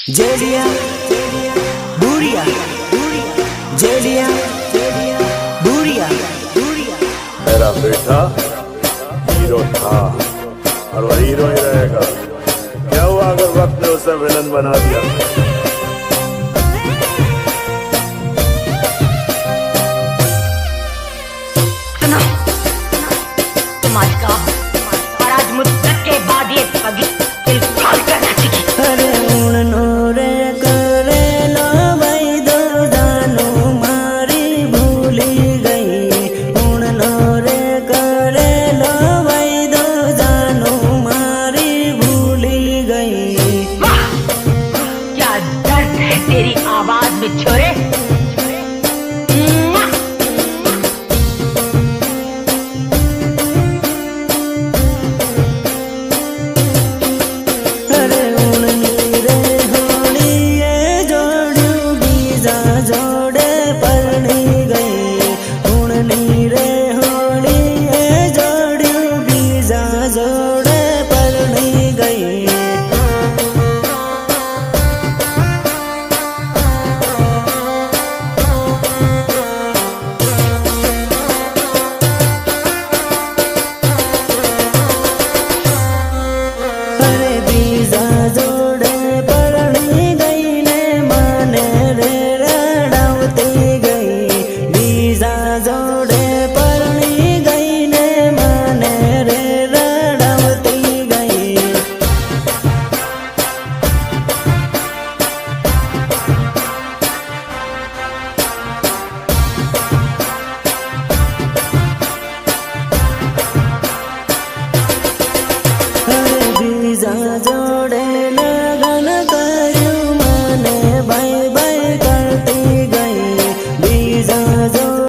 जेलिया बुरिया जेलिया बुरिया मेरा बेटा हीरो था और वह हीरो ही रहेगा। क्या हुआ अगर वक्त ने उसे विलन बना दिया? सुनो, तुम आज का और आज मुद्दत के बाद ये पगी दिल फाड़ कर नाचेगी। अरे उड़नो रे करे लो भाई दो जानो मारी भूली गई। उड़नो रे करे लो भाई दो जानो मारी भूली गई। वाह, क्या दर्द है तेरी आवाज में छोरे।